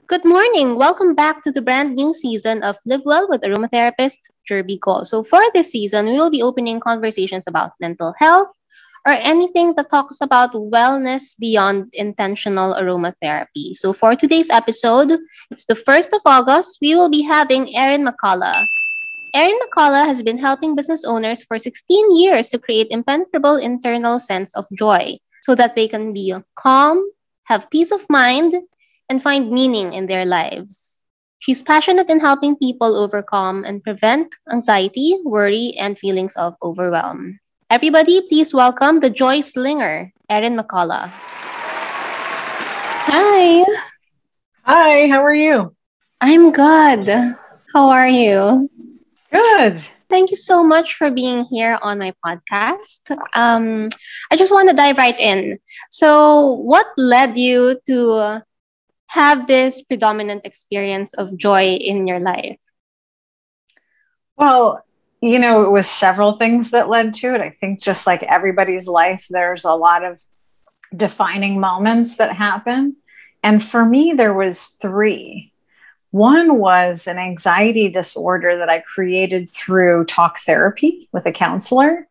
Good morning. Welcome back to the brand new season of Live Well with Aromatherapist Jirbie Go. So for this season, we will be opening conversations about mental health or anything that talks about wellness beyond intentional aromatherapy. So for today's episode, it's the 1st of August, we will be having Erin McCullough. Erin McCullough has been helping business owners for 16 years to create impenetrable internal sense of joy so that they can be calm, have peace of mind, and find meaning in their lives. She's passionate in helping people overcome and prevent anxiety, worry, and feelings of overwhelm. Everybody, please welcome the Joy Slinger, Erin McCullough. Hi, Hi, how are you? I'm good. How are you? Good. Thank you so much for being here on my podcast. I just want to dive right in. So, what led you to have this predominant experience of joy in your life? Well, it was several things that led to it. I think just like everybody's life, there's a lot of defining moments that happen. And for me, there was three. One was an anxiety disorder that I created through talk therapy with a counselor.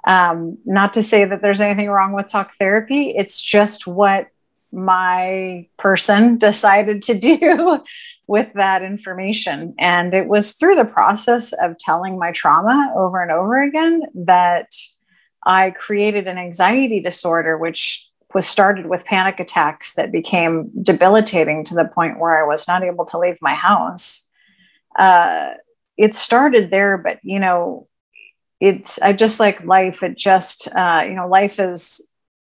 Not to say that there's anything wrong with talk therapy. It's just what my person decided to do with that information. And it was through the process of telling my trauma over and over again that I created an anxiety disorder, which was started with panic attacks that became debilitating to the point where I was not able to leave my house. It started there, but I just like life. It just, life is,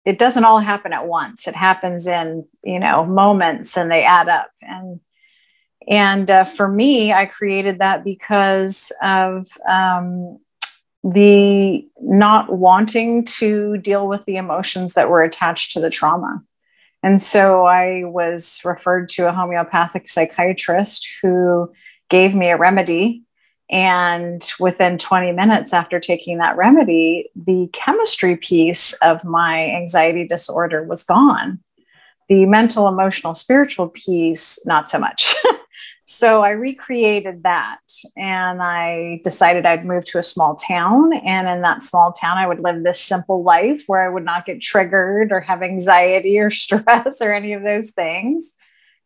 it doesn't all happen at once. It happens in, moments, and they add up. And for me, I created that because of the not wanting to deal with the emotions that were attached to the trauma. And so I was referred to a homeopathic psychiatrist who gave me a remedy. And within 20 minutes after taking that remedy, the chemistry piece of my anxiety disorder was gone. The mental, emotional, spiritual piece, not so much. So I recreated that, and I decided I'd move to a small town. And in that small town, I would live this simple life where I would not get triggered or have anxiety or stress or any of those things.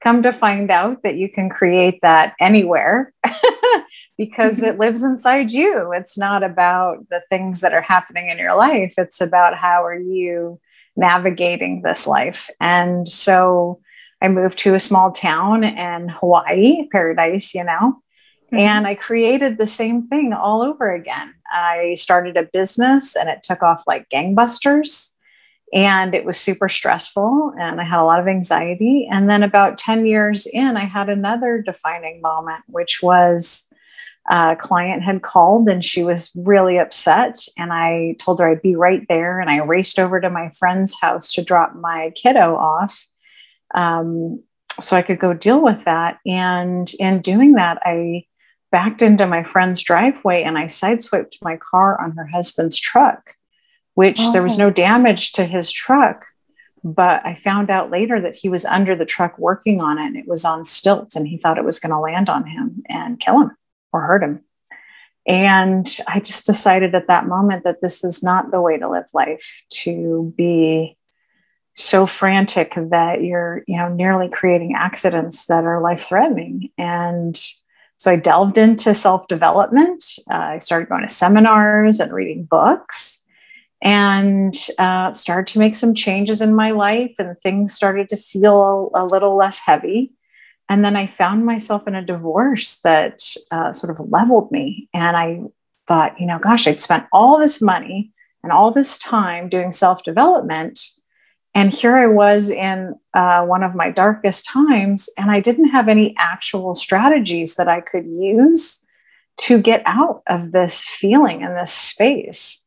Come to find out that you can create that anywhere because it lives inside you. It's not about the things that are happening in your life. It's about how are you navigating this life. And so I moved to a small town in Hawaii, paradise, and I created the same thing all over again. I started a business and it took off like gangbusters, and it was super stressful and I had a lot of anxiety. And then about 10 years in, I had another defining moment, which was a client had called and she was really upset. And I told her I'd be right there. And I raced over to my friend's house to drop my kiddo off. So I could go deal with that. And in doing that, I backed into my friend's driveway and I sideswiped my car on her husband's truck, which there was no damage to his truck. But I found out later that he was under the truck working on it, and it was on stilts, and he thought it was going to land on him and kill him or hurt him. And I just decided at that moment that this is not the way to live life, to be so frantic that you're, nearly creating accidents that are life-threatening. And so I delved into self-development. I started going to seminars and reading books, and started to make some changes in my life, and things started to feel a little less heavy. And then I found myself in a divorce that sort of leveled me. And I thought, gosh, I'd spent all this money and all this time doing self-development. And here I was in one of my darkest times, and I didn't have any actual strategies that I could use to get out of this feeling and this space.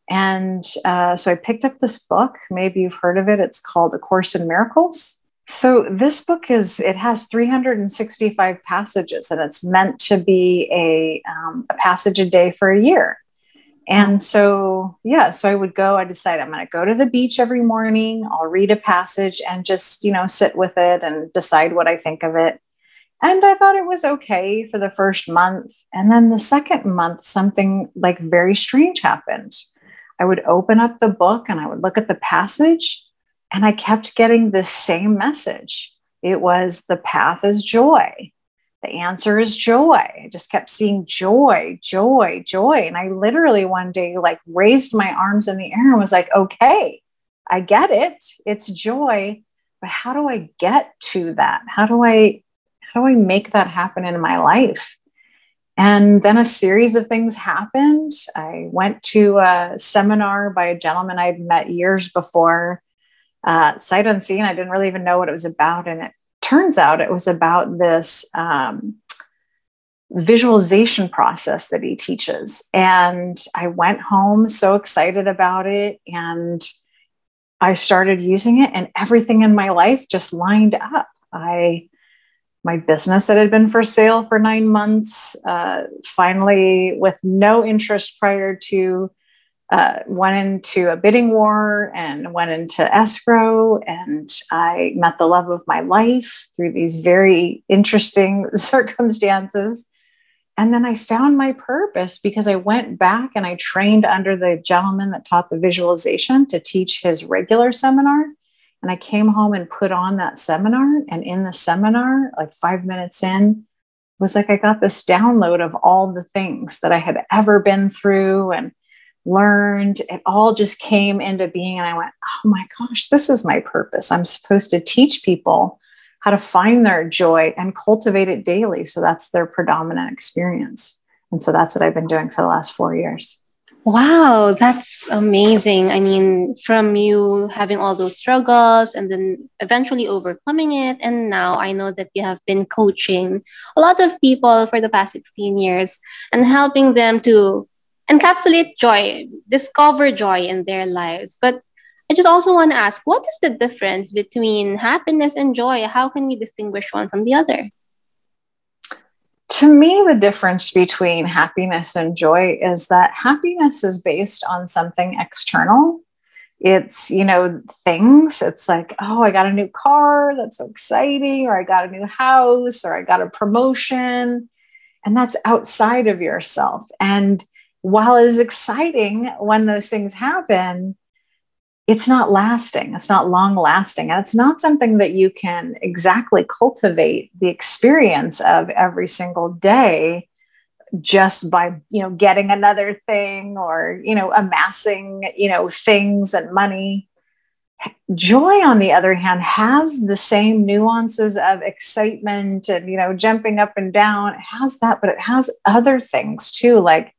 And so I picked up this book. Maybe you've heard of it. It's called A Course in Miracles. So this book it has 365 passages, and it's meant to be a passage a day for a year. And so, so I decided I'm going to go to the beach every morning. I'll read a passage and just, sit with it and decide what I think of it. And I thought it was okay for the first month. And then the second month, something like very strange happened. I would open up the book and I would look at the passage, and I kept getting this same message. It was, the path is joy. The answer is joy. I just kept seeing joy, joy, joy. And I literally one day like raised my arms in the air and was like, okay, I get it. It's joy. But how do I get to that? How do I make that happen in my life? And then a series of things happened. I went to a seminar by a gentleman I'd met years before, sight unseen. I didn't really even know what it was about. And it turns out it was about this visualization process that he teaches. And I went home so excited about it. And I started using it, and everything in my life just lined up. My business that had been for sale for 9 months, finally, with no interest prior to, went into a bidding war and went into escrow. And I met the love of my life through these very interesting circumstances. And then I found my purpose because I went back and I trained under the gentleman that taught the visualization to teach his regular seminar. And I came home and put on that seminar. And in the seminar, like 5 minutes in, it was like I got this download of all the things that I had ever been through and learned. It all just came into being. And I went, oh my gosh, this is my purpose. I'm supposed to teach people how to find their joy and cultivate it daily. So that's their predominant experience. And so that's what I've been doing for the last 4 years. Wow, that's amazing. I mean, from you having all those struggles and then eventually overcoming it. And now I know that you have been coaching a lot of people for the past 16 years and helping them to encapsulate joy, discover joy in their lives. But I just also want to ask, what is the difference between happiness and joy? How can we distinguish one from the other? To me, the difference between happiness and joy is that happiness is based on something external. It's, things. It's like, oh, I got a new car. That's so exciting. Or I got a new house, or I got a promotion. And that's outside of yourself. And while it is exciting when those things happen, it's not lasting. It's not long lasting. And it's not something that you can exactly cultivate the experience of every single day just by, getting another thing or, amassing, things and money. Joy, on the other hand, has the same nuances of excitement and, jumping up and down. It has that, but it has other things too, like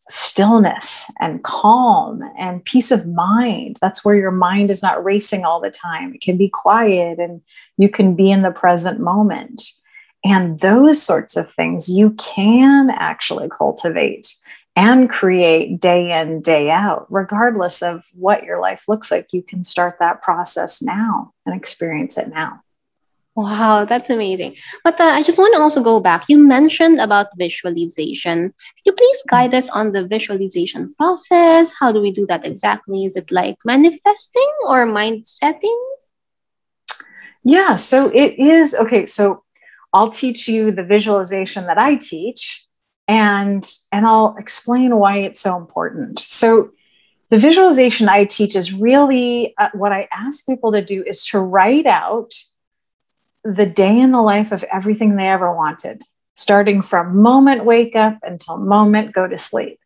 stillness and calm and peace of mind. That's where your mind is not racing all the time. It can be quiet and you can be in the present moment. And those sorts of things you can actually cultivate and create day in, day out, regardless of what your life looks like. You can start that process now and experience it now. Wow, that's amazing. But I just want to also go back. You mentioned about visualization. Could you please guide us on the visualization process? How do we do that exactly? Is it like manifesting or mind setting? Yeah, so it is. Okay, so I'll teach you the visualization that I teach, and I'll explain why it's so important. So the visualization I teach is really what I ask people to do is to write out the day in the life of everything they ever wanted, starting from moment wake up until moment go to sleep.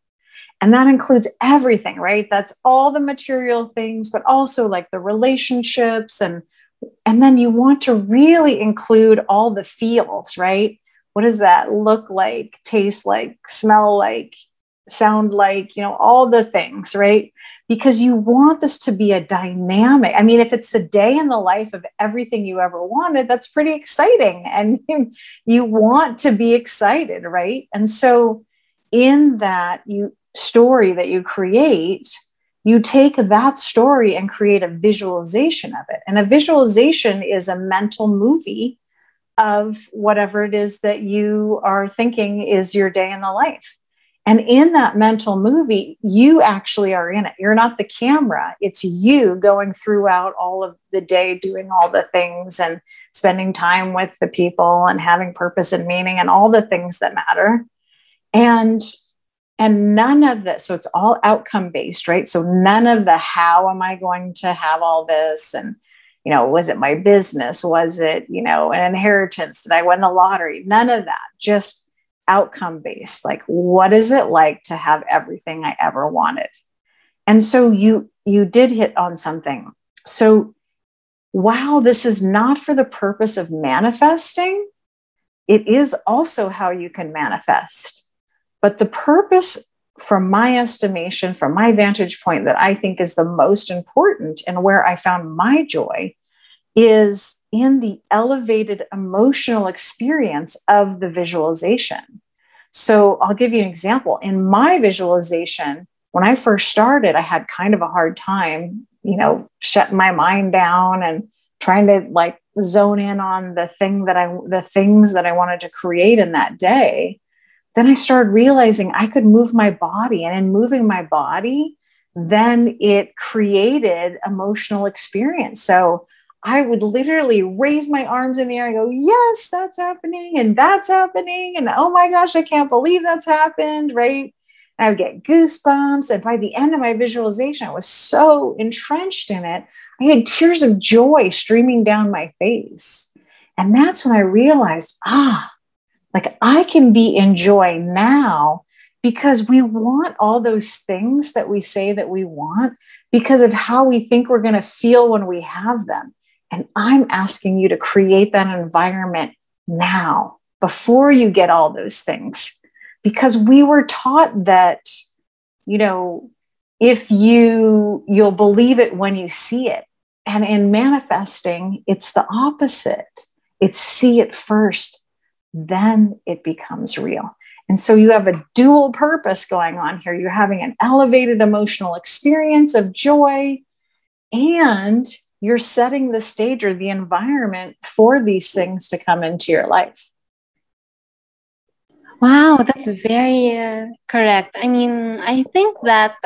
And that includes everything, right? That's all the material things, but also like the relationships. And then you want to really include all the feels, right? What does that look like, taste like, smell like, sound like, all the things, right? Because you want this to be a dynamic. I mean, if it's a day in the life of everything you ever wanted, that's pretty exciting. And you want to be excited, right? And so in that story that you create, you take that story and create a visualization of it. And a visualization is a mental movie of whatever it is that you are thinking is your day in the life. And in that mental movie, you actually are in it. You're not the camera. It's you going throughout all of the day, doing all the things and spending time with the people and having purpose and meaning and all the things that matter. And none of this, so it's all outcome based, right? So none of the how am I going to have all this? And, was it my business? Was it, an inheritance? Did I win the lottery? None of that, just outcome based. Like, what is it like to have everything I ever wanted? And so you did hit on something. So while this is not for the purpose of manifesting, it is also how you can manifest. But the purpose, from my estimation, from my vantage point, that I think is the most important and where I found my joy is in the elevated emotional experience of the visualization. So I'll give you an example. In my visualization, when I first started, I had kind of a hard time, shutting my mind down and trying to zone in on the things that I wanted to create in that day. Then I started realizing I could move my body, and in moving my body, then it created emotional experience. So I would literally raise my arms in the air and go, yes, that's happening. And that's happening. And oh my gosh, I can't believe that's happened. Right. And I would get goosebumps. And by the end of my visualization, I was so entrenched in it. I had tears of joy streaming down my face. And that's when I realized, I can be in joy now, because we want all those things that we say that we want because of how we think we're going to feel when we have them. And I'm asking you to create that environment now, before you get all those things, because we were taught that, if you'll believe it when you see it. And in manifesting, it's the opposite. It's see it first, then it becomes real. And so you have a dual purpose going on here. You're having an elevated emotional experience of joy, and you're setting the stage or the environment for these things to come into your life. Wow, that's very correct. I mean, I think that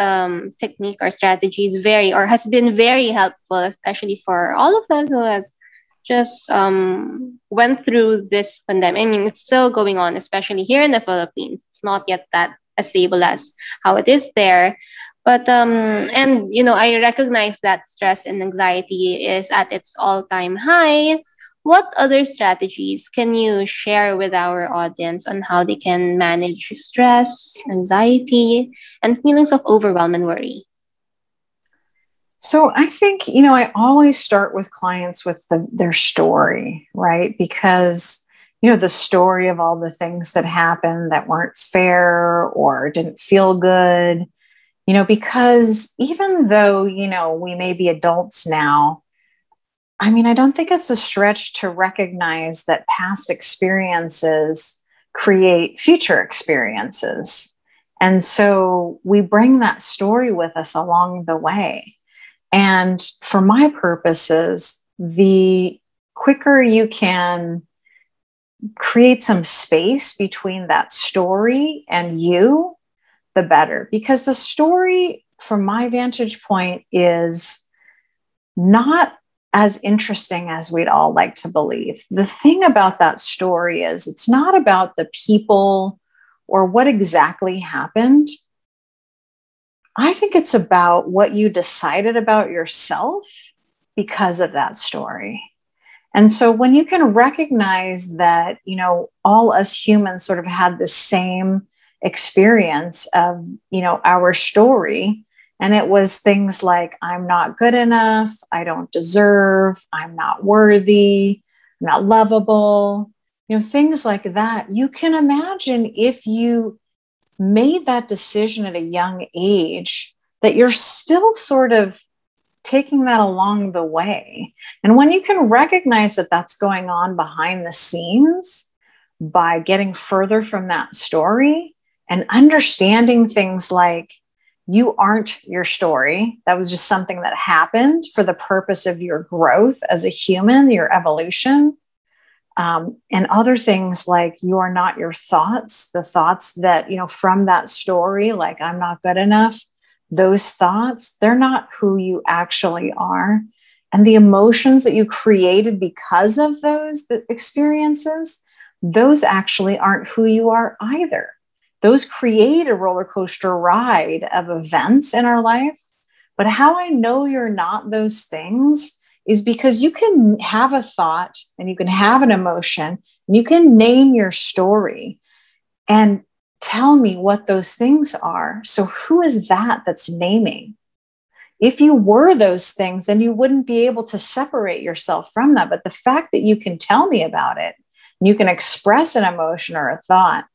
technique or strategy is has been very helpful, especially for all of us who has just went through this pandemic. I mean, it's still going on, especially here in the Philippines. It's not yet that as stable as how it is there. But I recognize that stress and anxiety is at its all-time high. What other strategies can you share with our audience on how they can manage stress, anxiety, and feelings of overwhelm and worry? So I think, I always start with clients with their story, right? Because, the story of all the things that happened that weren't fair or didn't feel good, because even though, we may be adults now, I mean, I don't think it's a stretch to recognize that past experiences create future experiences. And so we bring that story with us along the way. And for my purposes, the quicker you can create some space between that story and you, the better. Because the story, from my vantage point, is not as interesting as we'd all like to believe. The thing about that story is it's not about the people or what exactly happened. I think it's about what you decided about yourself because of that story. And so when you can recognize that, all us humans sort of had the same experience of, our story, and it was things like, I'm not good enough, I don't deserve, I'm not worthy, I'm not lovable, things like that. You can imagine if you made that decision at a young age, that you're still sort of taking that along the way. And when you can recognize that that's going on behind the scenes by getting further from that story and understanding things like, you aren't your story. That was just something that happened for the purpose of your growth as a human, your evolution. And other things like you are not your thoughts, the thoughts that, from that story, like I'm not good enough, those thoughts, they're not who you actually are. And the emotions that you created because of those experiences, those actually aren't who you are either. Those create a roller coaster ride of events in our life. But how I know you're not those things is because you can have a thought and you can have an emotion and you can name your story and tell me what those things are. So who is that that's naming? If you were those things, then you wouldn't be able to separate yourself from that. But the fact that you can tell me about it, and you can express an emotion or a thought,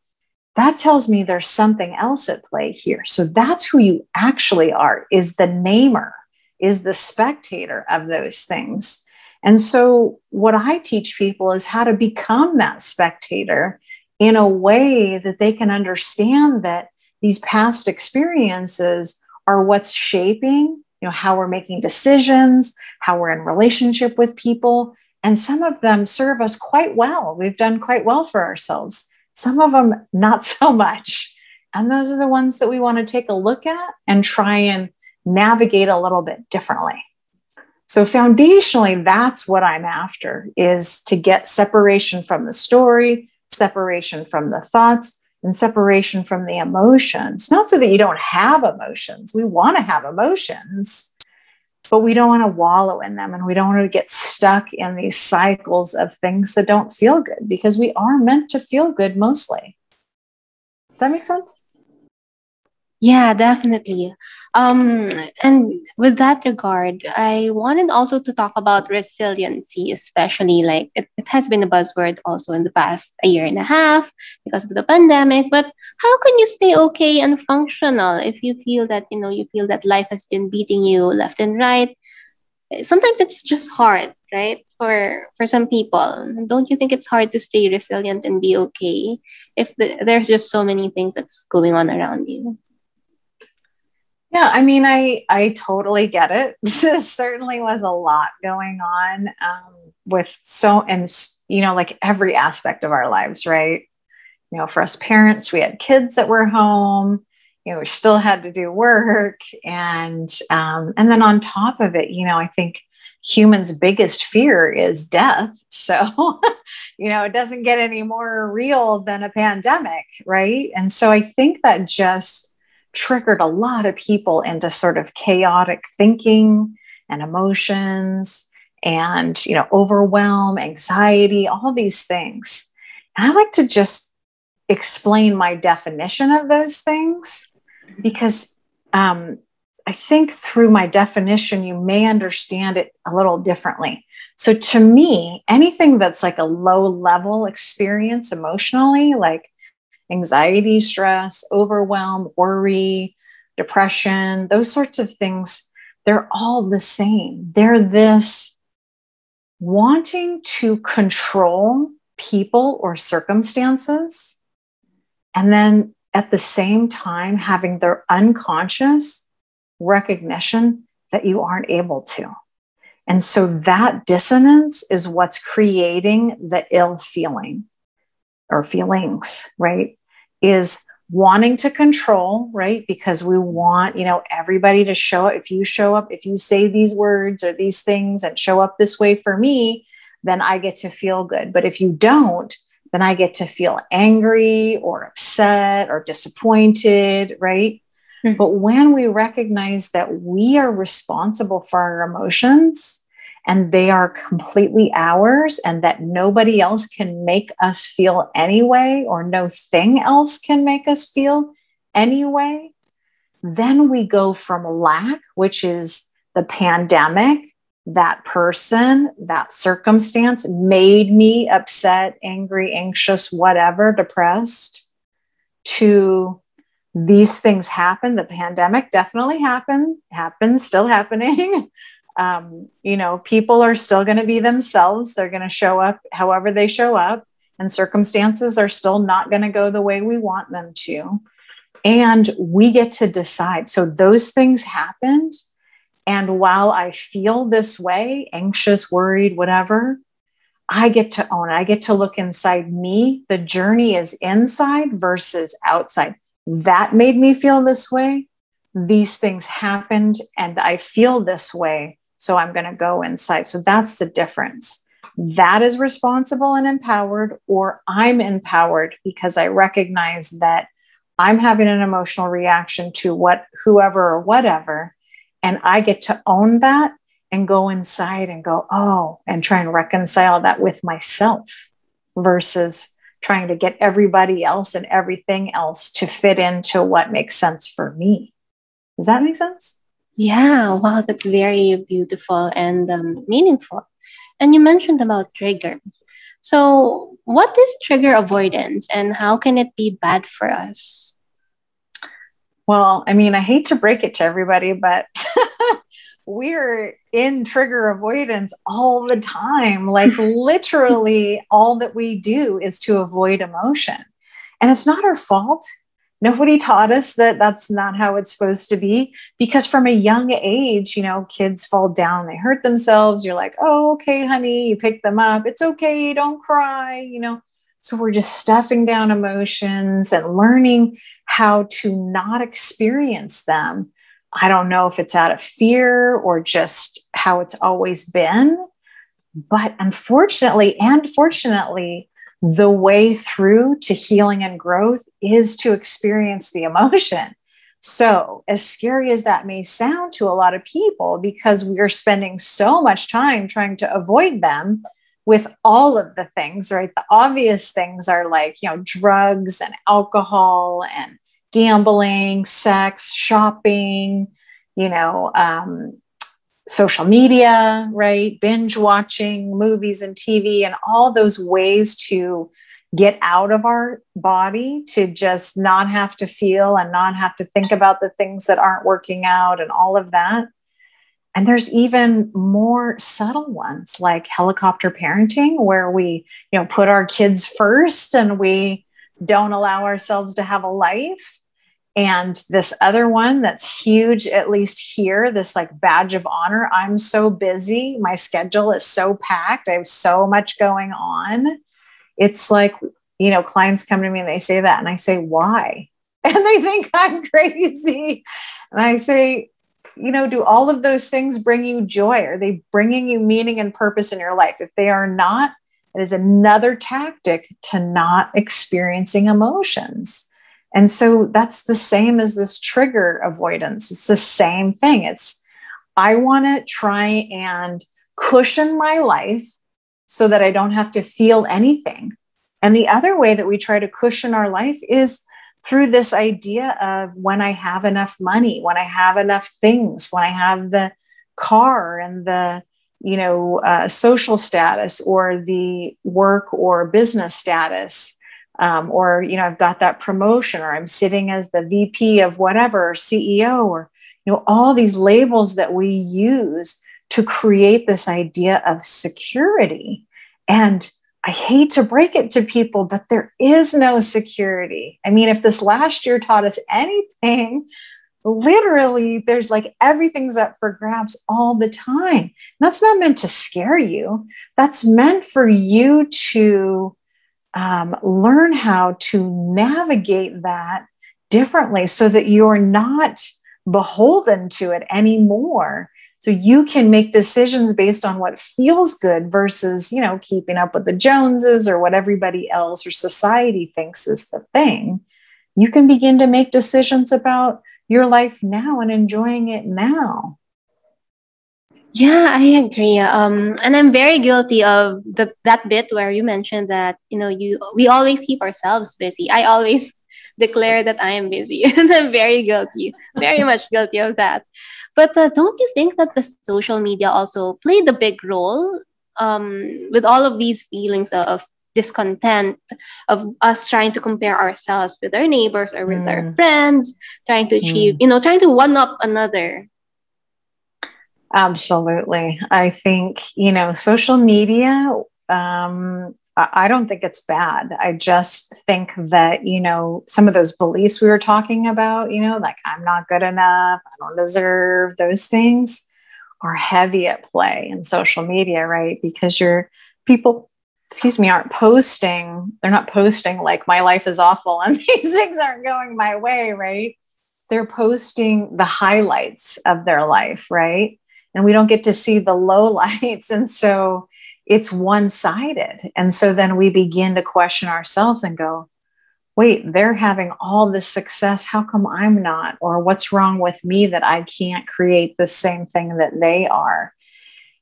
that tells me there's something else at play here. So that's who you actually are, is the namer, is the spectator of those things. And so what I teach people is how to become that spectator in a way that they can understand that these past experiences are what's shaping, how we're making decisions, how we're in relationship with people. And some of them serve us quite well. We've done quite well for ourselves. Some of them, not so much. And those are the ones that we want to take a look at and try and navigate a little bit differently. So foundationally, that's what I'm after, is to get separation from the story, separation from the thoughts, and separation from the emotions. Not so that you don't have emotions. We want to have emotions, but we don't want to wallow in them, and we don't want to get stuck in these cycles of things that don't feel good, because we are meant to feel good mostly. Does that make sense? Yeah, definitely. And with that regard, I wanted also to talk about resiliency, especially like it has been a buzzword also in the past a year and a half because of the pandemic. But how can you stay okay and functional if you feel that, you feel that life has been beating you left and right? Sometimes it's just hard, right? For some people. Don't you think it's hard to stay resilient and be okay if there's just so many things that's going on around you? Yeah, I mean, I totally get it. There certainly was a lot going on like every aspect of our lives, right? For us parents, we had kids that were home. We still had to do work, and then on top of it, I think humans' biggest fear is death. So, it doesn't get any more real than a pandemic, right? And so I think that just triggered a lot of people into sort of chaotic thinking and emotions and, overwhelm, anxiety, all these things. And I like to just explain my definition of those things, because I think through my definition, you may understand it a little differently. So to me, anything that's like a low level experience emotionally, like anxiety, stress, overwhelm, worry, depression, those sorts of things, they're all the same. They're this wanting to control people or circumstances, and then at the same time having their unconscious recognition that you aren't able to. And so that dissonance is what's creating the ill feeling or feelings, right? Is wanting to control, right? Because we want, everybody to show up. If you say these words or these things and show up this way for me, then I get to feel good. But if you don't, then I get to feel angry or upset or disappointed, right? Mm-hmm. But when we recognize that we are responsible for our emotions and they are completely ours, and that nobody else can make us feel any way, or no thing else can make us feel any way, then we go from lack, which is the pandemic, that person, that circumstance made me upset, angry, anxious, whatever, depressed, to these things happen. The pandemic definitely happens, still happening. People are still going to be themselves. They're going to show up however they show up, and circumstances are still not going to go the way we want them to. And we get to decide. So those things happened. And while I feel this way, anxious, worried, whatever, I get to own it. I get to look inside me. The journey is inside versus outside. That made me feel this way. These things happened and I feel this way. So I'm going to go inside. So that's the difference. That is responsible and empowered, or I'm empowered because I recognize that I'm having an emotional reaction to whoever or whatever. And I get to own that and go inside and go, oh, and try and reconcile that with myself versus trying to get everybody else and everything else to fit into what makes sense for me. Does that make sense? Yeah, wow, that's very beautiful and meaningful. And you mentioned about triggers. So, what is trigger avoidance and how can it be bad for us? Well, I mean, I hate to break it to everybody, but we're in trigger avoidance all the time. Like literally all that we do is to avoid emotion. And it's not our fault. Nobody taught us that that's not how it's supposed to be, because from a young age, kids fall down, they hurt themselves. You're like, oh, okay, honey, you pick them up. It's okay. Don't cry, So we're just stuffing down emotions and learning how to not experience them. I don't know if it's out of fear or just how it's always been. But unfortunately and fortunately, the way through to healing and growth is to experience the emotion. So, as scary as that may sound to a lot of people, because we are spending so much time trying to avoid them with all of the things, right? The obvious things are like, drugs and alcohol and gambling, sex, shopping, social media, right? Binge watching movies and TV and all those ways to get out of our body, to just not have to feel and not have to think about the things that aren't working out and all of that. And there's even more subtle ones like helicopter parenting, where we, put our kids first and we don't allow ourselves to have a life. And this other one that's huge, at least here, this like badge of honor. I'm so busy. My schedule is so packed. I have so much going on. It's like, clients come to me and they say that. And I say, why? And they think I'm crazy. And I say, do all of those things bring you joy? Are they bringing you meaning and purpose in your life? If they are not, it is another tactic to not experiencing emotions. And so that's the same as this trigger avoidance. It's the same thing. I want to try and cushion my life so that I don't have to feel anything. And the other way that we try to cushion our life is through this idea of when I have enough money, when I have enough things, when I have the car and the social status or the work or business status, or I've got that promotion, or I'm sitting as the VP of whatever, or CEO, or all these labels that we use to create this idea of security. And I hate to break it to people, but there is no security. I mean, if this last year taught us anything, literally there's like everything's up for grabs all the time. That's not meant to scare you. That's meant for you to learn how to navigate that differently so that you're not beholden to it anymore. So you can make decisions based on what feels good versus, keeping up with the Joneses or what everybody else or society thinks is the thing. You can begin to make decisions about your life now and enjoying it now. Yeah, I agree. And I'm very guilty of that bit where you mentioned that we always keep ourselves busy. I always declare that I am busy, and I'm very guilty, very much guilty of that. But don't you think that the social media also played a big role with all of these feelings of discontent, of us trying to compare ourselves with our neighbors or with our friends, trying to achieve, trying to one up another? Absolutely. I think, social media, I don't think it's bad. I just think that, some of those beliefs we were talking about, like I'm not good enough, I don't deserve, those things are heavy at play in social media, right? Because people excuse me, aren't posting, they're not posting like my life is awful and these things aren't going my way, right? They're posting the highlights of their life, right? And we don't get to see the lowlights. And so it's one-sided. And so then we begin to question ourselves and go, wait, they're having all this success. How come I'm not? Or what's wrong with me that I can't create the same thing that they are?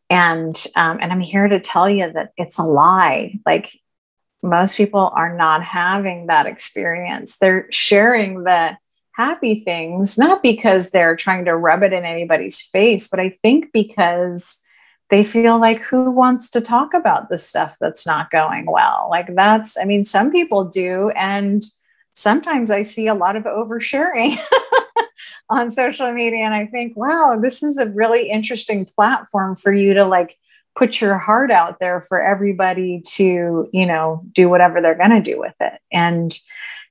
And I'm here to tell you that it's a lie. Like, most people are not having that experience. They're sharing the happy things, not because they're trying to rub it in anybody's face, but I think because they feel like, who wants to talk about the stuff that's not going well? Like, that's, I mean, some people do. And sometimes I see a lot of oversharing on social media. And I think, wow, this is a really interesting platform for you to like put your heart out there for everybody to, you know, do whatever they're going to do with it. And,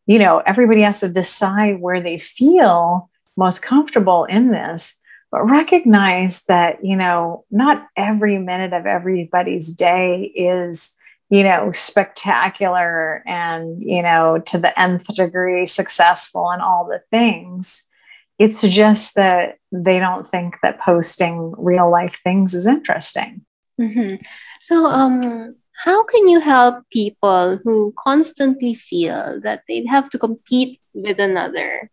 you know, everybody has to decide where they feel most comfortable in this, but recognize that, you know, not every minute of everybody's day is, you know, spectacular and, you know, to the nth degree successful and all the things. It's just that they don't think that posting real life things is interesting. Mm-hmm. So, how can you help people who constantly feel that they'd have to compete with another?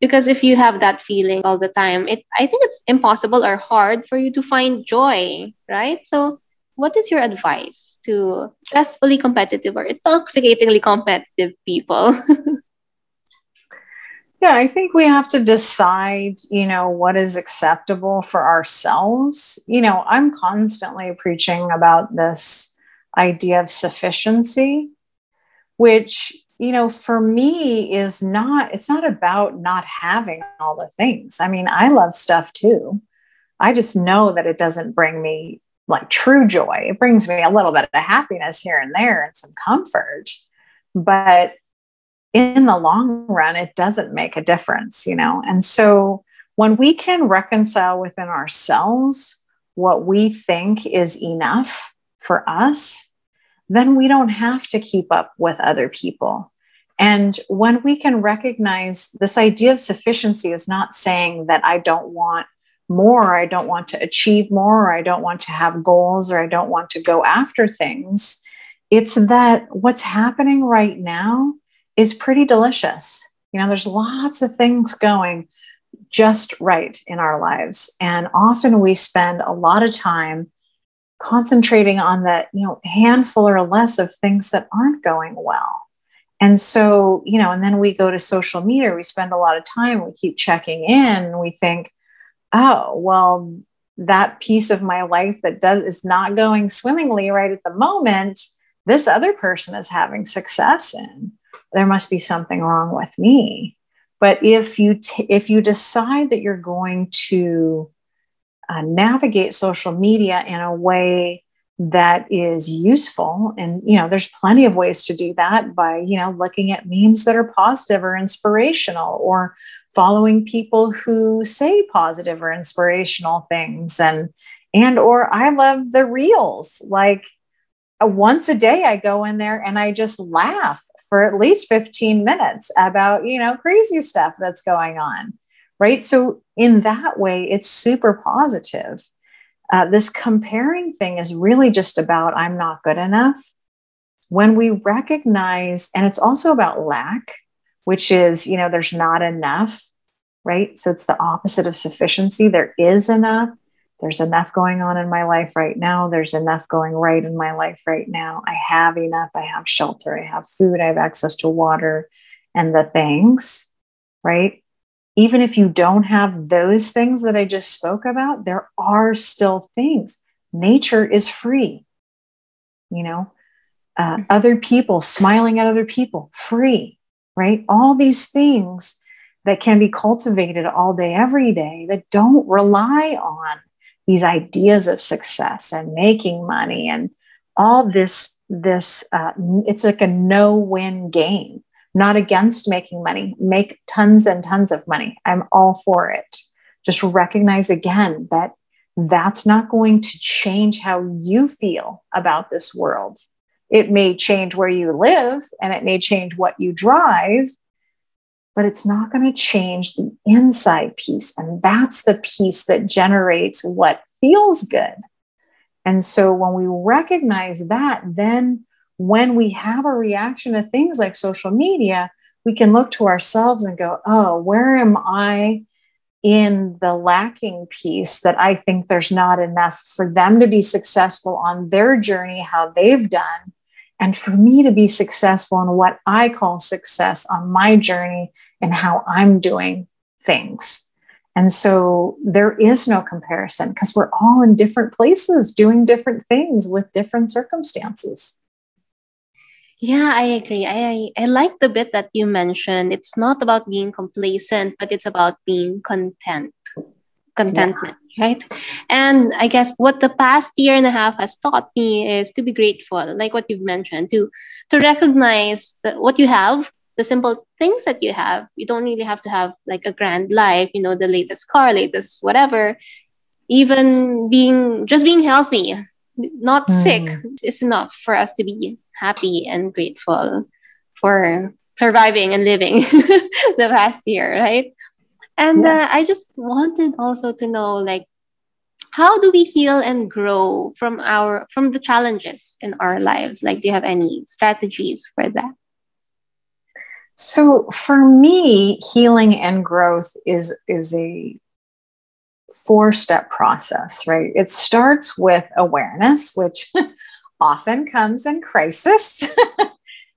Because if you have that feeling all the time, I think it's impossible or hard for you to find joy, right? So, what is your advice to stressfully competitive or intoxicatingly competitive people? Yeah, I think we have to decide, you know, what is acceptable for ourselves. You know, I'm constantly preaching about this idea of sufficiency, which, you know, for me is not, it's not about not having all the things. I mean, I love stuff too. I just know that it doesn't bring me like true joy. It brings me a little bit of happiness here and there and some comfort. But in the long run, it doesn't make a difference, you know? And so when we can reconcile within ourselves what we think is enough for us, then we don't have to keep up with other people. And when we can recognize this idea of sufficiency is not saying that I don't want more, or I don't want to achieve more, or I don't want to have goals, or I don't want to go after things. It's that what's happening right now is pretty delicious. You know, there's lots of things going just right in our lives. And often we spend a lot of time concentrating on the, you know, handful or less of things that aren't going well. And so, you know, and then we go to social media, we spend a lot of time, we keep checking in, and we think, oh, well, that piece of my life that is not going swimmingly right at the moment, this other person is having success in. There must be something wrong with me. But if you decide that you're going to navigate social media in a way that is useful, and you know, there's plenty of ways to do that by, you know, looking at memes that are positive or inspirational, or following people who say positive or inspirational things, and or I love the reels. Like, once a day I go in there and I just laugh for at least 15 minutes about, you know, crazy stuff that's going on, right? So in that way, it's super positive. This comparing thing is really just about, I'm not good enough. When we recognize, and it's also about lack, which is, you know, there's not enough, right? So it's the opposite of sufficiency. There is enough. There's enough going on in my life right now. There's enough going right in my life right now. I have enough. I have shelter. I have food. I have access to water and the things, right? Even if you don't have those things that I just spoke about, there are still things. Nature is free. You know, other people, smiling at other people, free, right? All these things that can be cultivated all day, every day, that don't rely on these ideas of success and making money and all this, it's like a no-win game. Not against making money, make tons and tons of money. I'm all for it. Just recognize again that that's not going to change how you feel about this world. It may change where you live and it may change what you drive, but it's not going to change the inside piece. And that's the piece that generates what feels good. And so when we recognize that, then when we have a reaction to things like social media, we can look to ourselves and go, oh, where am I in the lacking piece that I think there's not enough for them to be successful on their journey, how they've done, and for me to be successful in what I call success on my journey and how I'm doing things. And so there is no comparison because we're all in different places doing different things with different circumstances. Yeah, I agree. I like the bit that you mentioned. It's not about being complacent, but it's about being contentment, right? And I guess what the past year and a half has taught me is to be grateful, like what you've mentioned, to recognize what you have, the simple things that you have. You don't really have to have like a grand life, the latest car, latest whatever. Even being healthy, not sick, is enough for us to be happy and grateful for surviving and living the past year, right? And Yes. I just wanted also to know, like, how do we heal and grow from the challenges in our lives? Like, do you have any strategies for that? So for me, healing and growth is a 4-step process, right? It starts with awareness, which often comes in crisis.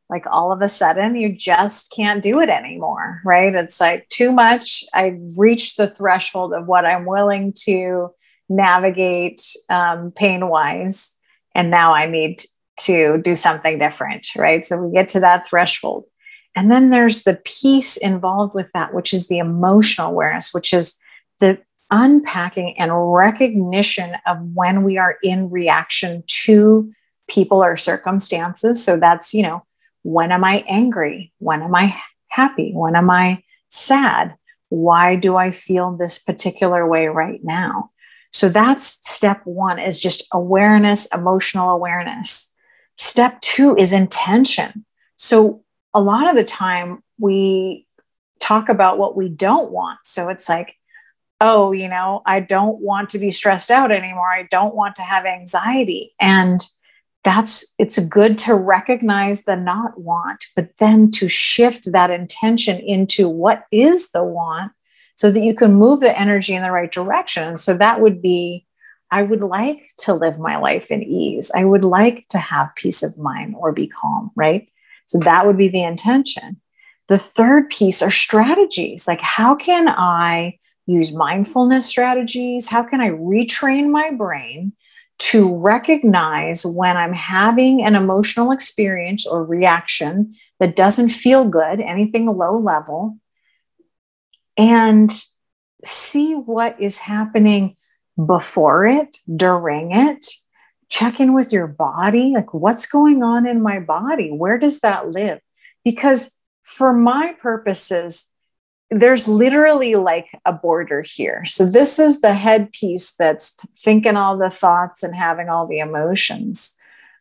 Like all of a sudden, you just can't do it anymore, right? It's like too much. I've reached the threshold of what I'm willing to navigate pain-wise. And now I need to do something different, right? So we get to that threshold. And then there's the piece involved with that, which is the emotional awareness, which is the unpacking and recognition of when we are in reaction to people or circumstances. So that's, when am I angry? When am I happy? When am I sad? Why do I feel this particular way right now? So that's step 1, is just awareness, emotional awareness. Step 2 is intention. So a lot of the time we talk about what we don't want. So it's like, oh, I don't want to be stressed out anymore. I don't want to have anxiety. And it's good to recognize the not want, but then to shift that intention into what is the want so that you can move the energy in the right direction. And so that would be, I would like to live my life in ease. I would like to have peace of mind or be calm, right? So that would be the intention. The third piece are strategies. Like, how can I use mindfulness strategies? How can I retrain my brain to recognize when I'm having an emotional experience or reaction that doesn't feel good, anything low level, and see what is happening before it, during it. Check in with your body. Like, what's going on in my body? Where does that live? Because for my purposes, there's literally like a border here. So this is the head piece that's thinking all the thoughts and having all the emotions.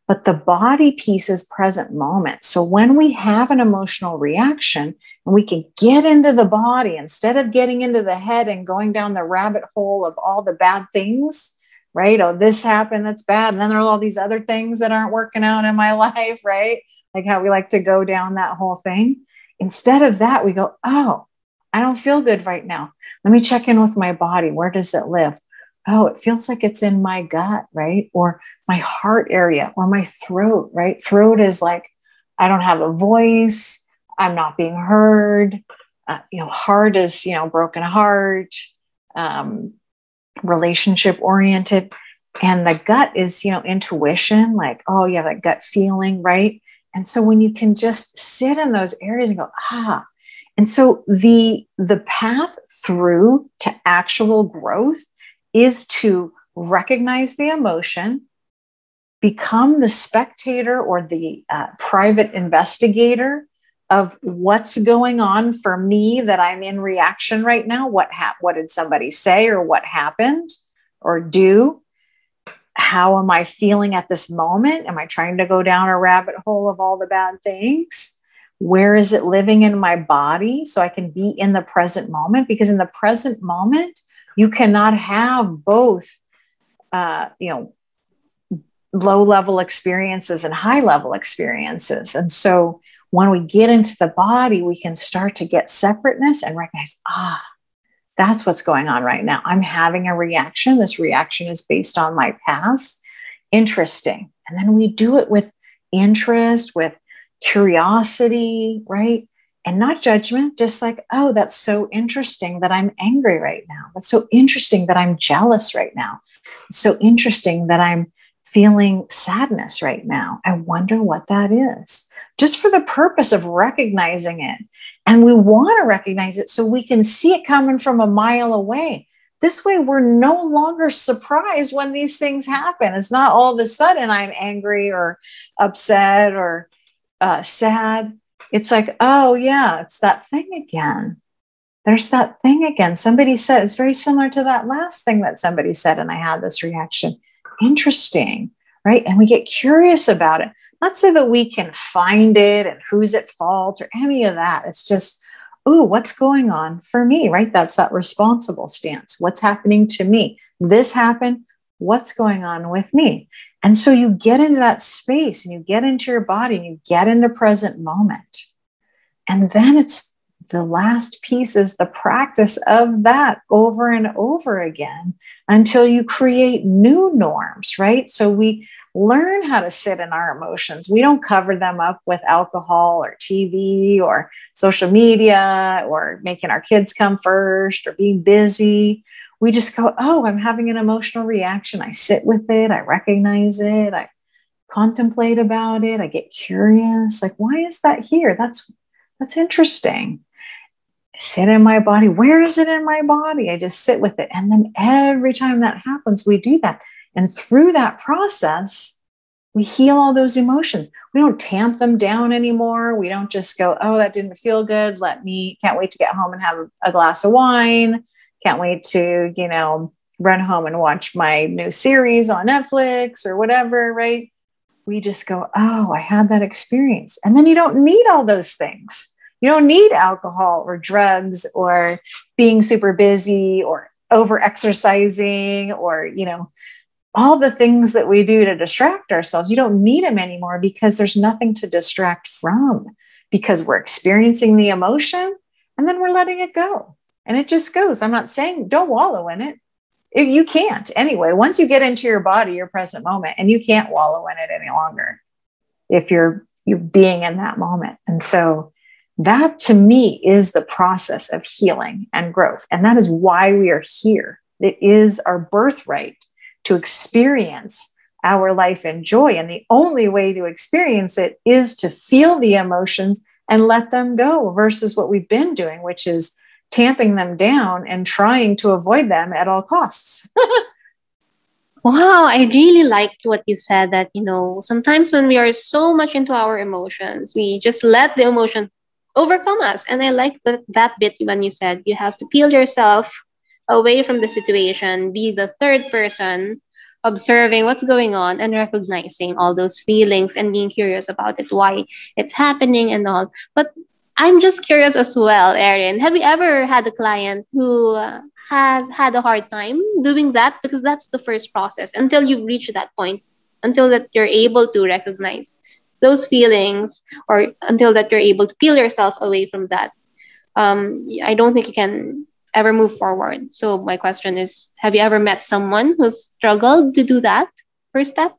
But the body piece is present moment. So when we have an emotional reaction and we can get into the body instead of getting into the head and going down the rabbit hole of all the bad things, right? Oh, this happened, that's bad. And then there's all these other things that aren't working out in my life, right? Like how we like to go down that whole thing. Instead of that, we go, oh, I don't feel good right now. Let me check in with my body. Where does it live? Oh, it feels like it's in my gut, right? Or my heart area or my throat, right? Throat is like, I don't have a voice. I'm not being heard. Heart is, broken heart, relationship oriented. And the gut is, intuition, like, oh, you have that gut feeling, right? And so when you can just sit in those areas and go, and so the path through to actual growth is to recognize the emotion, become the spectator or the private investigator of what's going on for me that I'm in reaction right now. What did somebody say or what happened or do? how am I feeling at this moment? Am I trying to go down a rabbit hole of all the bad things? Where is it living in my body so I can be in the present moment? Because in the present moment, you cannot have both, low level experiences and high level experiences. And so when we get into the body, we can start to get separateness and recognize, that's what's going on right now. I'm having a reaction. This reaction is based on my past. Interesting. And then we do it with interest, with curiosity, right? And not judgment, just like, oh, that's so interesting that I'm angry right now. That's so interesting that I'm jealous right now. It's so interesting that I'm feeling sadness right now. I wonder what that is, just for the purpose of recognizing it. And we want to recognize it so we can see it coming from a mile away. This way, we're no longer surprised when these things happen. It's not all of a sudden I'm angry or upset or sad. It's like, oh yeah, it's that thing again. There's that thing again. Somebody said, it's very similar to that last thing that somebody said, and I had this reaction. Interesting, right? And we get curious about it. Not so that we can find it and who's at fault or any of that. It's just, ooh, what's going on for me, right? That's that responsible stance. What's happening to me? This happened. What's going on with me? And so you get into that space and you get into your body and you get into present moment. And then it's the last piece is the practice of that over and over again until you create new norms, right? So we learn how to sit in our emotions. We don't cover them up with alcohol or TV or social media or making our kids come first or being busy. We just go, oh, I'm having an emotional reaction. I sit with it. I recognize it. I contemplate about it. I get curious. Like, why is that here? That's interesting. Sit in my body. Where is it in my body? I just sit with it. And then every time that happens, we do that. And through that process, we heal all those emotions. We don't tamp them down anymore. We don't just go, oh, that didn't feel good. Can't wait to get home and have a glass of wine. Can't wait to, run home and watch my new series on Netflix or whatever, right? We just go, oh, I had that experience. And then you don't need all those things. You don't need alcohol or drugs or being super busy or over exercising or, all the things that we do to distract ourselves. You don't need them anymore because there's nothing to distract from, because we're experiencing the emotion and then we're letting it go. And it just goes. I'm not saying don't wallow in it. You can't anyway. Once you get into your body, your present moment, and you can't wallow in it any longer if you're being in that moment. And so that to me is the process of healing and growth. And that is why we are here. It is our birthright to experience our life in joy. And the only way to experience it is to feel the emotions and let them go versus what we've been doing, which is tamping them down and trying to avoid them at all costs. Wow, I really liked what you said that, sometimes when we are so much into our emotions, we just let the emotion overcome us. And I like that bit when you said you have to peel yourself away from the situation, be the third person, observing what's going on and recognizing all those feelings and being curious about it, why it's happening and all. But I'm just curious as well, Erin, have you ever had a client who has had a hard time doing that? Because that's the first process until you reach that point, until that you're able to recognize those feelings or until that you're able to peel yourself away from that. I don't think you can ever move forward. So my question is, have you ever met someone who's struggled to do that first step?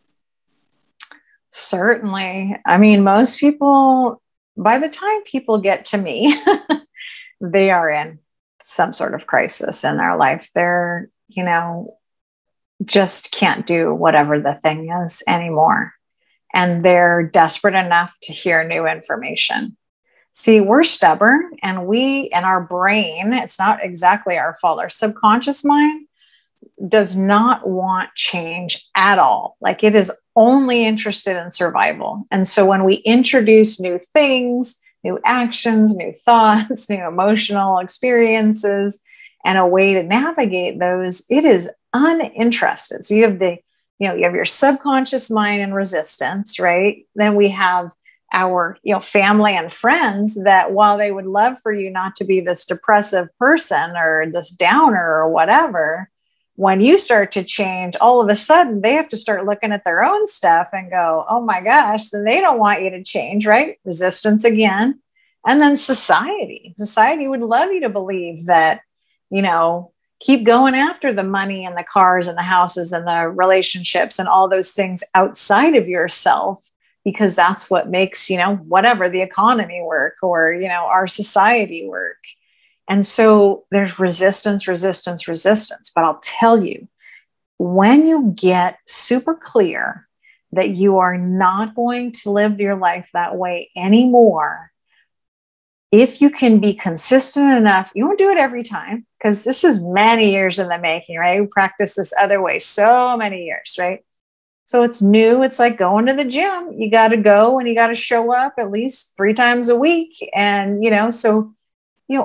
Certainly. I mean, most people, by the time people get to me, they are in some sort of crisis in their life. They're, just can't do whatever the thing is anymore. And they're desperate enough to hear new information. See, we're stubborn and our brain, it's not exactly our fault. Our subconscious mind does not want change at all. Like, it is only interested in survival. And so when we introduce new things, new actions, new thoughts, new emotional experiences, and a way to navigate those, it is uninterested. So you have you have your subconscious mind and resistance, right? Then we have our, family and friends that, while they would love for you not to be this depressive person or this downer or whatever, when you start to change, all of a sudden they have to start looking at their own stuff and go, oh my gosh, then they don't want you to change, right? Resistance again. And then society would love you to believe that, keep going after the money and the cars and the houses and the relationships and all those things outside of yourself, because that's what makes, whatever, the economy work, or, our society work. And so there's resistance. But I'll tell you, when you get super clear that you are not going to live your life that way anymore, if you can be consistent enough, you won't do it every time, because this is many years in the making, right? We practice this other way so many years, right? So it's new. It's like going to the gym. You got to go and you got to show up at least 3 times a week. And,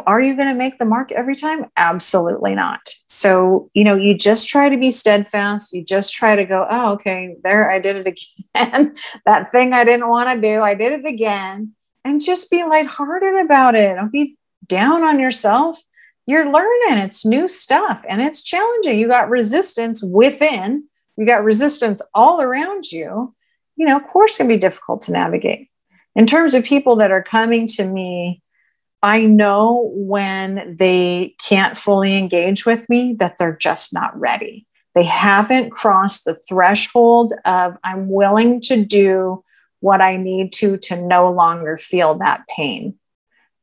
are you going to make the mark every time? Absolutely not. So, you just try to be steadfast. You just try to go, oh, okay, there, I did it again. That thing I didn't want to do, I did it again. And just be lighthearted about it. Don't be down on yourself. You're learning. It's new stuff and it's challenging. You got resistance within. You got resistance all around you. Of course, it can be difficult to navigate. In terms of people that are coming to me, I know when they can't fully engage with me that they're just not ready. They haven't crossed the threshold of, I'm willing to do what I need to no longer feel that pain.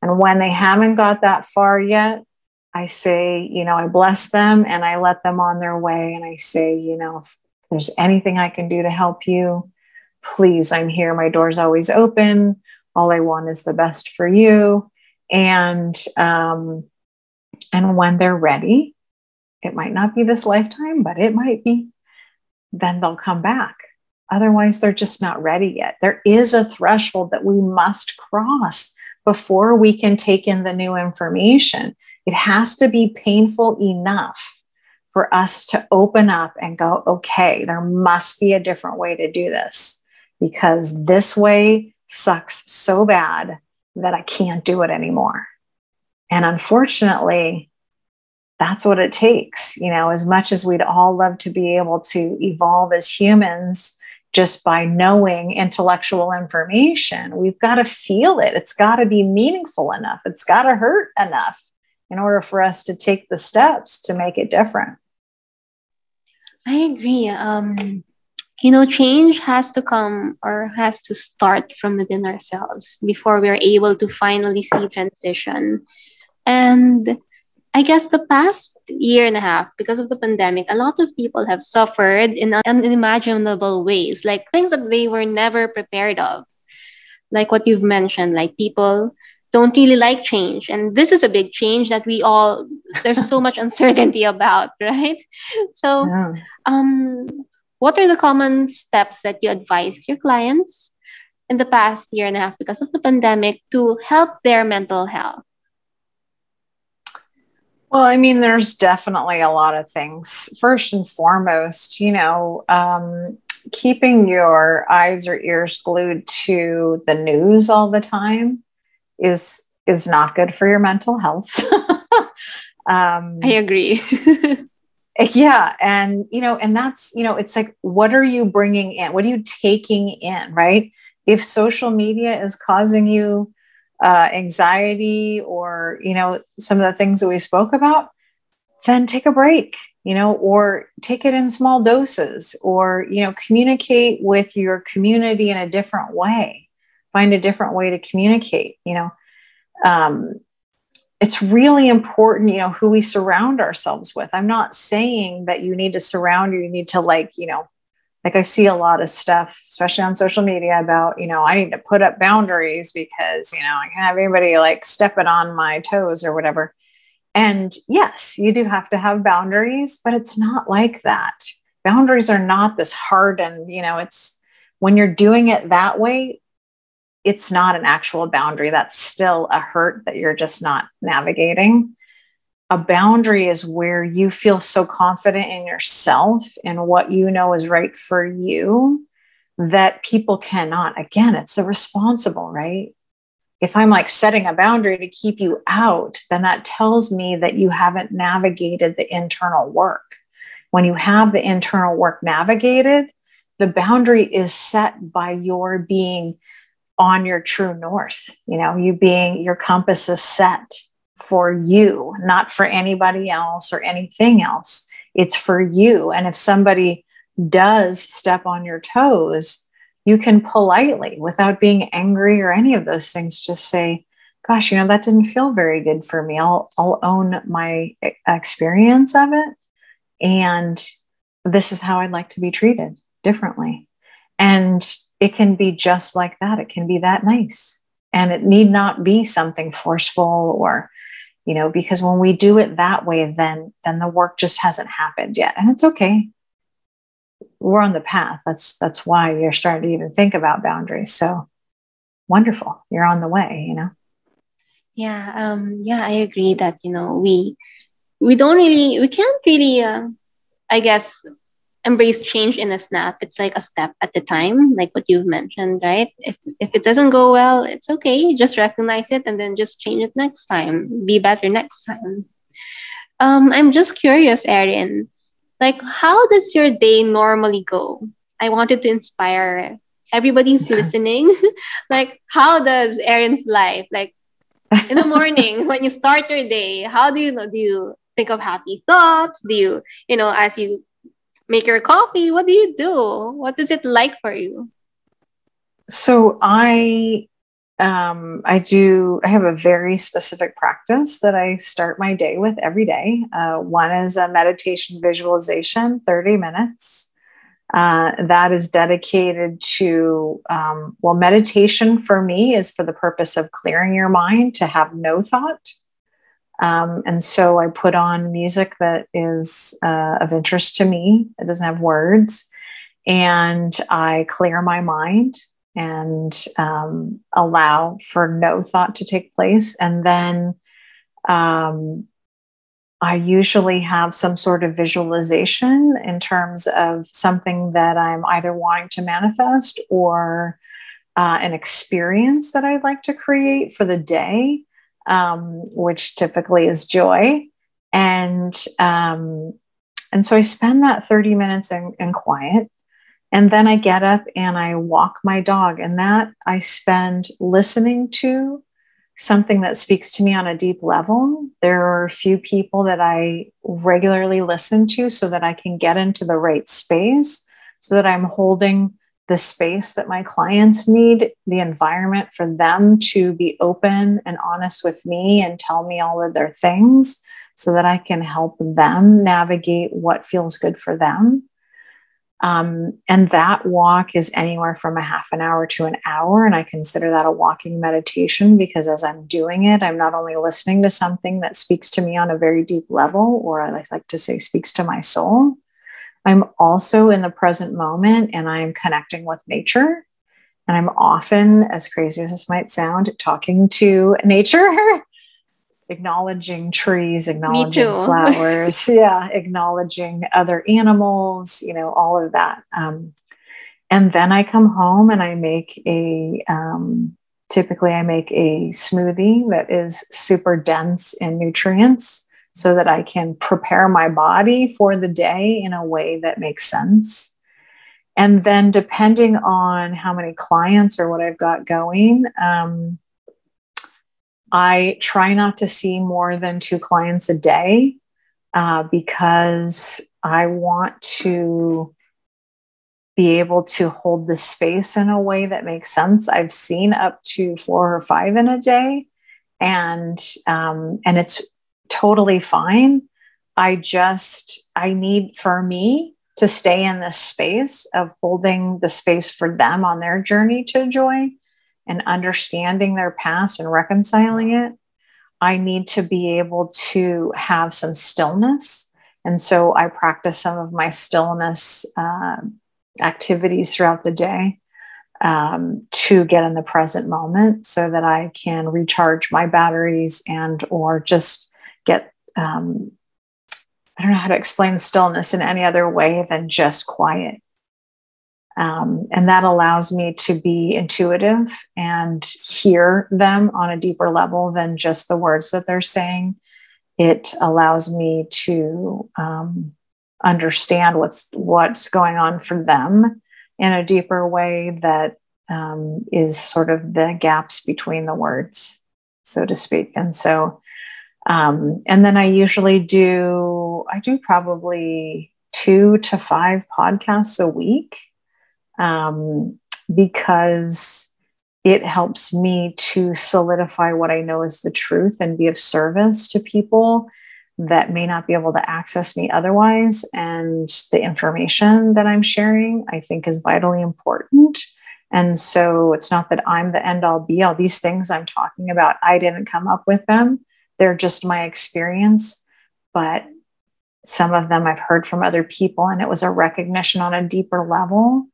And when they haven't got that far yet, I say, I bless them and I let them on their way. And I say, if there's anything I can do to help you, please, I'm here. My door's always open. All I want is the best for you. And when they're ready, it might not be this lifetime, but it might be, then they'll come back. Otherwise, they're just not ready yet. There is a threshold that we must cross before we can take in the new information. It has to be painful enough for us to open up and go, okay, there must be a different way to do this, because this way sucks so bad that I can't do it anymore. And unfortunately, that's what it takes. As much as we'd all love to be able to evolve as humans just by knowing intellectual information, we've got to feel it. It's got to be meaningful enough. It's got to hurt enough in order for us to take the steps to make it different. I agree. Change has to come or has to start from within ourselves before we're able to finally see transition. And I guess the past year and a half, because of the pandemic, a lot of people have suffered in unimaginable ways, like things that they were never prepared of. Like what you've mentioned, like people don't really like change. And this is a big change that there's so much uncertainty about, right? So, what are the common steps that you advise your clients in the past year and a half because of the pandemic to help their mental health? Well, there's definitely a lot of things. First and foremost, keeping your eyes or ears glued to the news all the time is not good for your mental health. I agree. Yeah. And, and that's, it's like, what are you bringing in? What are you taking in, right? If social media is causing you anxiety or, some of the things that we spoke about, then take a break, or take it in small doses, or, communicate with your community in a different way, find a different way to communicate, it's really important, who we surround ourselves with. I'm not saying that you need to you need to like I see a lot of stuff, especially on social media about, I need to put up boundaries because, I can't have anybody like stepping on my toes or whatever. And yes, you do have to have boundaries, but it's not like that. Boundaries are not this hard and, it's when you're doing it that way, it's not an actual boundary. That's still a hurt that you're just not navigating. a boundary is where you feel so confident in yourself and what you know is right for you that people cannot. Again, it's irresponsible, right? If I'm like setting a boundary to keep you out, then that tells me that you haven't navigated the internal work. When you have the internal work navigated, the boundary is set by your being on your true north. You know, you being, your compass is set for you, not for anybody else or anything else. It's for you. And if somebody does step on your toes, you can politely, without being angry or any of those things, just say, gosh, you know, that didn't feel very good for me. I'll own my experience of it. And this is how I'd like to be treated differently. And it can be just like that. It can be that nice. And it need not be something forceful or, you know, because when we do it that way, then the work just hasn't happened yet. And it's okay. We're on the path. That's why you're starting to even think about boundaries. So wonderful. You're on the way, you know? Yeah, I agree that, you know, we can't really, I guess, embrace change in a snap. It's like a step at a time, like what you've mentioned, right? If it doesn't go well, it's okay. Just recognize it and then just change it next time. Be better next time. I'm just curious, Erin, like how does your day normally go? I wanted to inspire everybody's listening. Like how does Erin's life, like in the morning when you start your day, how do you know? Do you think of happy thoughts? Do you, you know, as you make your coffee, what do you do? What is it like for you? So I have a very specific practice that I start my day with every day. One is a meditation visualization, 30 minutes. That is dedicated to, meditation for me is for the purpose of clearing your mind to have no thought. And so I put on music that is of interest to me. It doesn't have words. And I clear my mind and allow for no thought to take place. And then I usually have some sort of visualization in terms of something that I'm either wanting to manifest or an experience that I'd like to create for the day, which typically is joy. And so I spend that 30 minutes in quiet. And then I get up and I walk my dog, and that I spend listening to something that speaks to me on a deep level. There are a few people that I regularly listen to so that I can get into the right space, so that I'm holding the space that my clients need, the environment for them to be open and honest with me and tell me all of their things so that I can help them navigate what feels good for them. And that walk is anywhere from a half an hour to an hour. And I consider that a walking meditation because as I'm doing it, I'm not only listening to something that speaks to me on a very deep level, or I like to say speaks to my soul. I'm also in the present moment and I'm connecting with nature. And I'm often, as crazy as this might sound, talking to nature. Acknowledging trees, acknowledging flowers, acknowledging other animals, you know, all of that. And then I come home and I make typically I make a smoothie that is super dense in nutrients so that I can prepare my body for the day in a way that makes sense. And then depending on how many clients or what I've got going, I try not to see more than 2 clients a day because I want to be able to hold the space in a way that makes sense. I've seen up to 4 or 5 in a day, and it's totally fine. I need for me to stay in this space of holding the space for them on their journey to joy and understanding their past and reconciling it. I need to be able to have some stillness. And so I practice some of my stillness activities throughout the day to get in the present moment so that I can recharge my batteries and or just get I don't know how to explain stillness in any other way than just quiet. And that allows me to be intuitive and hear them on a deeper level than just the words that they're saying. It allows me to understand what's going on for them in a deeper way that is sort of the gaps between the words, so to speak. And so, and then I do probably 2 to 5 podcasts a week, because it helps me to solidify what I know is the truth and be of service to people that may not be able to access me otherwise. And the information that I'm sharing, I think, is vitally important. And so it's not that I'm the end all be all. These things I'm talking about, I didn't come up with them. They're just my experience. But some of them I've heard from other people, and it was a recognition on a deeper level.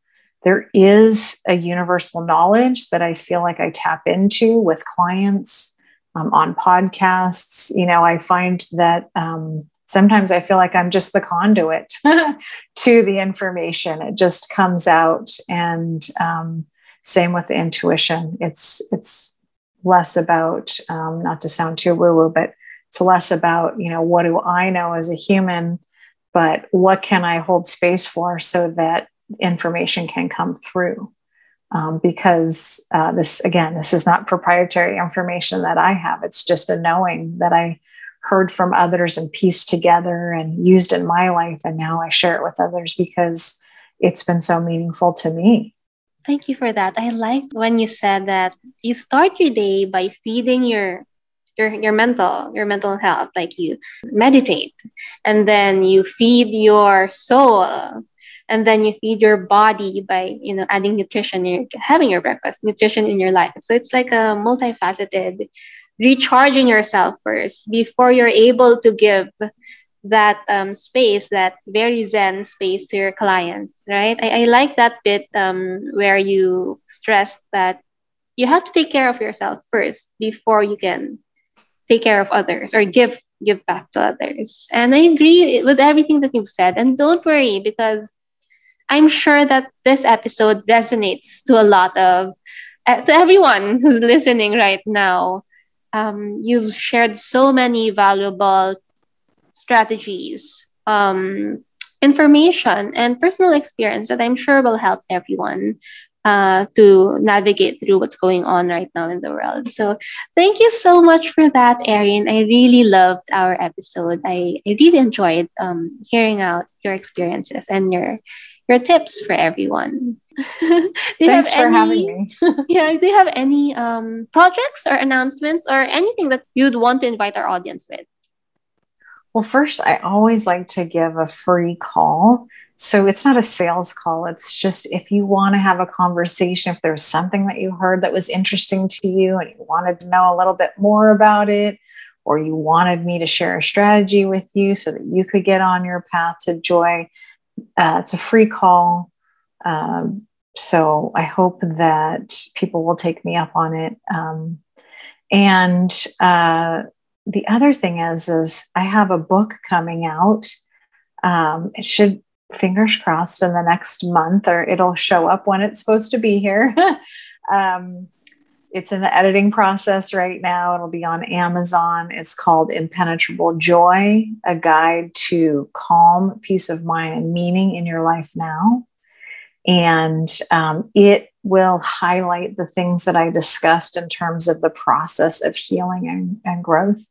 There is a universal knowledge that I feel like I tap into with clients on podcasts. I find that sometimes I feel like I'm just the conduit to the information. It just comes out. And same with the intuition. It's less about, not to sound too woo-woo, but it's less about, what do I know as a human, but what can I hold space for so that information can come through, because this is not proprietary information that I have. It's just a knowing that I heard from others and pieced together and used in my life. And now I share it with others because it's been so meaningful to me. Thank you for that. I liked when you said that you start your day by feeding your mental health, like you meditate, and then you feed your soul, and then you feed your body by, adding nutrition, having your breakfast, nutrition in your life. So it's like a multifaceted recharging yourself first before you're able to give that space, that very zen space to your clients, right? I like that bit where you stressed that you have to take care of yourself first before you can take care of others or give back to others. And I agree with everything that you've said. And don't worry, because I'm sure that this episode resonates to a lot of, to everyone who's listening right now. You've shared so many valuable strategies, information, and personal experience that I'm sure will help everyone to navigate through what's going on right now in the world. So thank you so much for that, Erin. I really loved our episode. I really enjoyed hearing out your experiences and your tips for everyone. Thanks for having me. Yeah, do you have any projects or announcements or anything that you'd want to invite our audience with? Well, first, I always like to give a free call. So it's not a sales call. It's just if you want to have a conversation, if there's something that you heard that was interesting to you and you wanted to know a little bit more about it, or you wanted me to share a strategy with you so that you could get on your path to joy, it's a free call. So I hope that people will take me up on it. And the other thing is I have a book coming out. It should, fingers crossed, in the next month, or it'll show up when it's supposed to be here. It's in the editing process right now. It'll be on Amazon. It's called Impenetrable Joy, a guide to calm, peace of mind, and meaning in your life now. And it will highlight the things that I discussed in terms of the process of healing and growth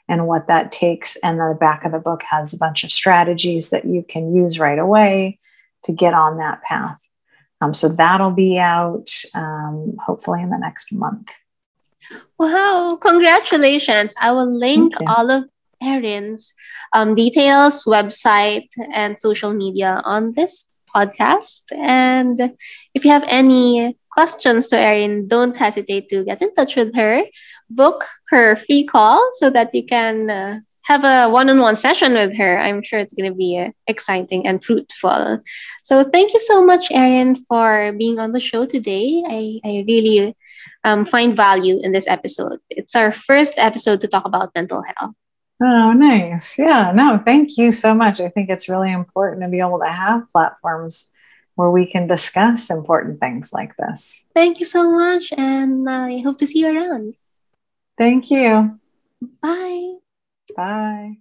and what that takes. And the back of the book has a bunch of strategies that you can use right away to get on that path. So that'll be out hopefully in the next month. Wow, congratulations. I will link all of Erin's details, website, and social media on this podcast. And if you have any questions to Erin, don't hesitate to get in touch with her. Book her free call so that you can have a one-on-one session with her. I'm sure it's going to be exciting and fruitful. So thank you so much, Erin, for being on the show today. I really find value in this episode. It's our first episode to talk about mental health. Oh, nice. Yeah, no, thank you so much. I think it's really important to be able to have platforms where we can discuss important things like this. Thank you so much, and I hope to see you around. Thank you. Bye. Bye.